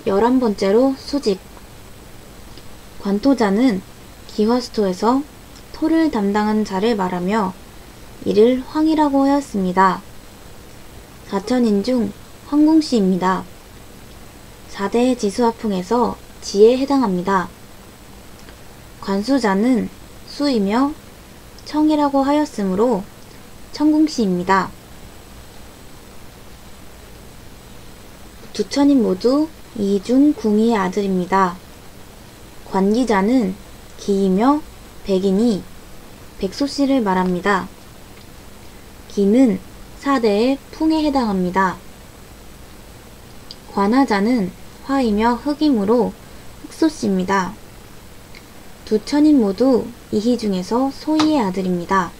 11번째로 수직. 관토자는 기화수토에서 토를 담당한 자를 말하며 이를 황이라고 하였습니다. 사천인 중 황궁시입니다. 4대의 지수화풍에서 지에 해당합니다. 관수자는 수이며 청이라고 하였으므로 청궁시입니다. 두 천인 모두 이중 궁이의 아들입니다. 관기자는 기이며 백이니 백소씨를 말합니다. 기는 4대의 풍에 해당합니다. 관하자는 화이며 흑이므로 흑소씨입니다. 두 천인 모두 이희 중에서 소희의 아들입니다.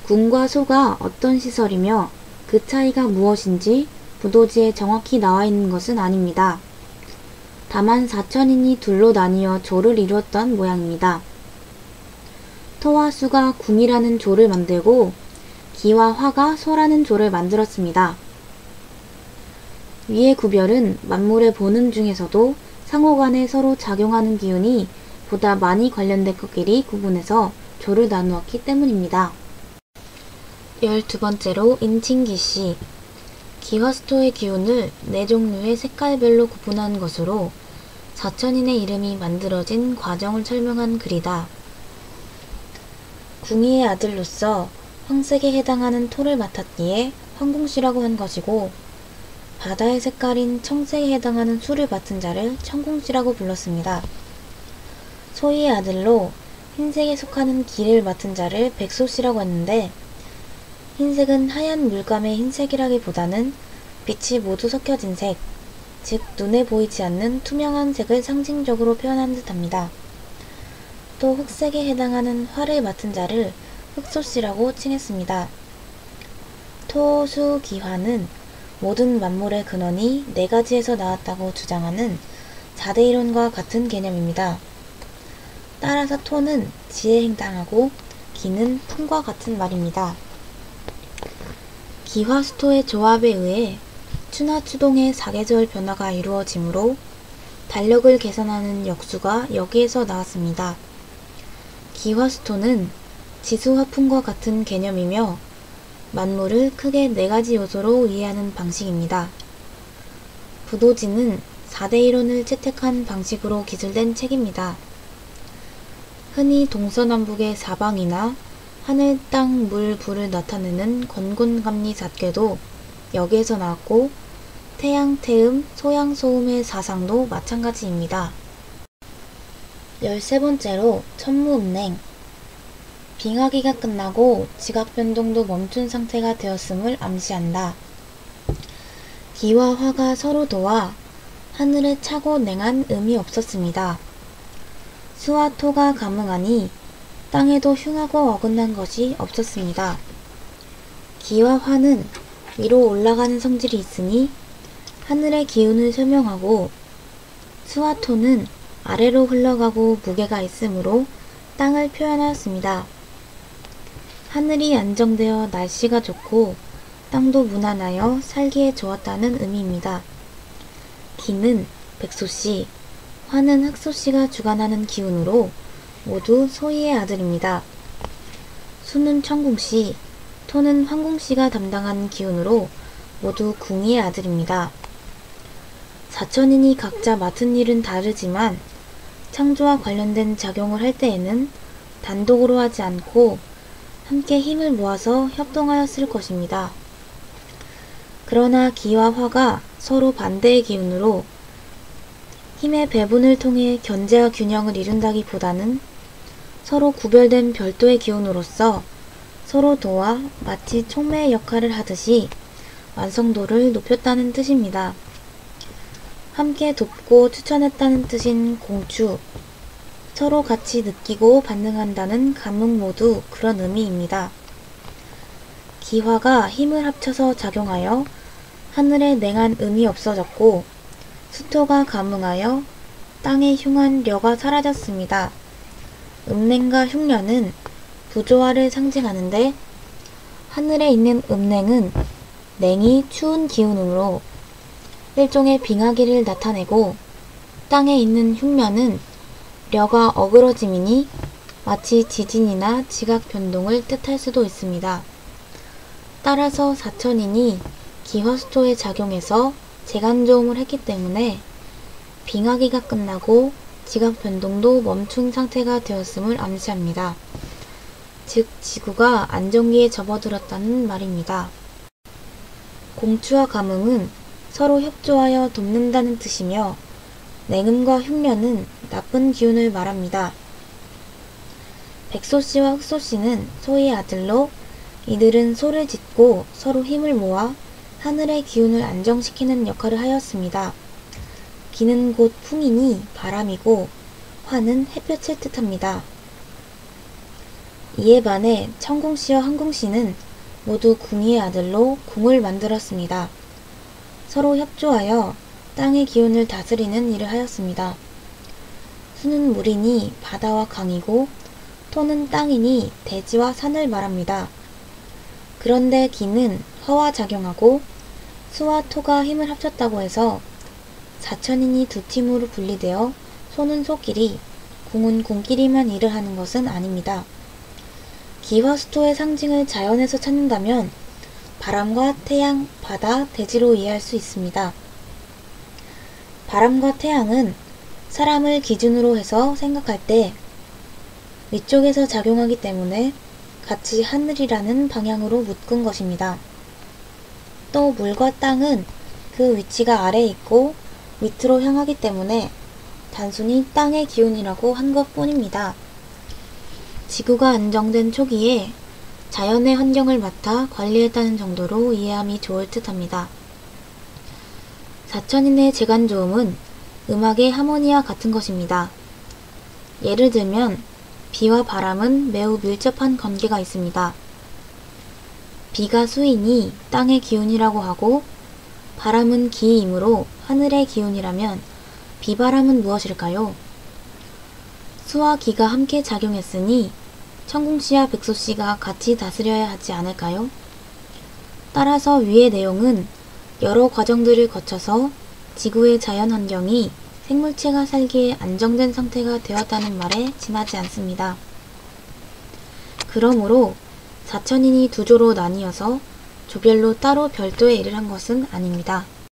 궁과 소가 어떤 시설이며 그 차이가 무엇인지 부도지에 정확히 나와 있는 것은 아닙니다. 다만 4천인이 둘로 나뉘어 조를 이루었던 모양입니다. 토와 수가 궁이라는 조를 만들고 기와 화가 소라는 조를 만들었습니다. 위의 구별은 만물의 본능 중에서도 상호간에 서로 작용하는 기운이 보다 많이 관련된 것끼리 구분해서 조를 나누었기 때문입니다. 12번째로 인칭기시. 기화수토의 기운을 4종류의 색깔별로 구분한 것으로 4천인의 이름이 만들어진 과정을 설명한 글이다. 궁이의 아들로서 황색에 해당하는 토를 맡았기에 황궁시라고 한 것이고, 바다의 색깔인 청색에 해당하는 수를 맡은 자를 청궁시라고 불렀습니다. 소희의 아들로 흰색에 속하는 기를 맡은 자를 백소씨라고 했는데, 흰색은 하얀 물감의 흰색이라기보다는 빛이 모두 섞여진 색, 즉 눈에 보이지 않는 투명한 색을 상징적으로 표현하는 듯합니다. 또 흑색에 해당하는 화를 맡은 자를 흑소씨라고 칭했습니다. 토, 수, 기화는 모든 만물의 근원이 4가지에서 나왔다고 주장하는 4대 이론과 같은 개념입니다. 따라서 토는 지에 해당하고 기는 풍과 같은 말입니다. 기화수토의 조합에 의해 추나 추동의 사계절 변화가 이루어지므로 달력을 계산하는 역수가 여기에서 나왔습니다. 기화수토는 지수화풍과 같은 개념이며 만물을 크게 4가지 요소로 이해하는 방식입니다. 부도지는 4대 이론을 채택한 방식으로 기술된 책입니다. 흔히 동서남북의 사방이나 하늘, 땅, 물, 불을 나타내는 건곤감리 잣괴도 여기에서 나왔고, 태양, 태음, 소양, 소음의 사상도 마찬가지입니다. 13번째로 천무음냉. 빙하기가 끝나고 지각변동도 멈춘 상태가 되었음을 암시한다. 기와 화가 서로 도와 하늘에 차고 냉한 음이 없었습니다. 수와 토가 감응하니 땅에도 흉하고 어긋난 것이 없었습니다. 기와 화는 위로 올라가는 성질이 있으니 하늘의 기운을 설명하고, 수와 토는 아래로 흘러가고 무게가 있으므로 땅을 표현하였습니다. 하늘이 안정되어 날씨가 좋고 땅도 무난하여 살기에 좋았다는 의미입니다. 기는 백소씨, 화는 흑소씨가 주관하는 기운으로 모두 소희의 아들입니다. 수는 청궁씨, 토는 황궁씨가 담당하는 기운으로 모두 궁이의 아들입니다. 4천인이 각자 맡은 일은 다르지만 창조와 관련된 작용을 할 때에는 단독으로 하지 않고 함께 힘을 모아서 협동하였을 것입니다. 그러나 기와 화가 서로 반대의 기운으로 힘의 배분을 통해 견제와 균형을 이룬다기보다는 서로 구별된 별도의 기운으로서 서로 도와 마치 촉매의 역할을 하듯이 완성도를 높였다는 뜻입니다. 함께 돕고 추천했다는 뜻인 공추, 서로 같이 느끼고 반응한다는 감흥 모두 그런 의미입니다. 기화가 힘을 합쳐서 작용하여 하늘의 냉한 음이 없어졌고, 수토가 감응하여 땅의 흉한 려가 사라졌습니다. 음냉과 흉려는 부조화를 상징하는데, 하늘에 있는 음냉은 냉이 추운 기운으로 일종의 빙하기를 나타내고 땅에 있는 흉면은 려가 어그러짐이니 마치 지진이나 지각 변동을 뜻할 수도 있습니다. 따라서 사천인이 기화수토에 작용해서 재간조음을 했기 때문에 빙하기가 끝나고 지각 변동도 멈춘 상태가 되었음을 암시합니다. 즉 지구가 안정기에 접어들었다는 말입니다. 공추와 감흥은 서로 협조하여 돕는다는 뜻이며 냉음과 흉면은 나쁜 기운을 말합니다. 백소씨와 흑소씨는 소의 아들로 이들은 소를 짓고 서로 힘을 모아 하늘의 기운을 안정시키는 역할을 하였습니다. 기는 곧 풍이니 바람이고 화는 햇볕을 뜻합니다. 이에 반해 천궁씨와 황궁씨는 모두 궁이의 아들로 궁을 만들었습니다. 서로 협조하여 땅의 기운을 다스리는 일을 하였습니다. 수는 물이니 바다와 강이고 토는 땅이니 대지와 산을 말합니다. 그런데 기는 화와 작용하고 수와 토가 힘을 합쳤다고 해서 사천인이 두 팀으로 분리되어 소는 소끼리, 궁은 궁끼리만 일을 하는 것은 아닙니다. 기화수토의 상징을 자연에서 찾는다면 바람과 태양, 바다, 대지로 이해할 수 있습니다. 바람과 태양은 사람을 기준으로 해서 생각할 때 위쪽에서 작용하기 때문에 같이 하늘이라는 방향으로 묶은 것입니다. 또 물과 땅은 그 위치가 아래에 있고 밑으로 향하기 때문에 단순히 땅의 기운이라고 한 것뿐입니다. 지구가 안정된 초기에 자연의 환경을 맡아 관리했다는 정도로 이해함이 좋을 듯합니다. 사천인의 재간조음은 음악의 하모니와 같은 것입니다. 예를 들면 비와 바람은 매우 밀접한 관계가 있습니다. 비가 수이니 땅의 기운이라고 하고 바람은 기이므로 하늘의 기운이라면 비바람은 무엇일까요? 수와 기가 함께 작용했으니 천궁씨와 백소씨가 같이 다스려야 하지 않을까요? 따라서 위의 내용은 여러 과정들을 거쳐서 지구의 자연환경이 생물체가 살기에 안정된 상태가 되었다는 말에 지나지 않습니다. 그러므로 사천인이 두 조로 나뉘어서 조별로 따로 별도의 일을 한 것은 아닙니다.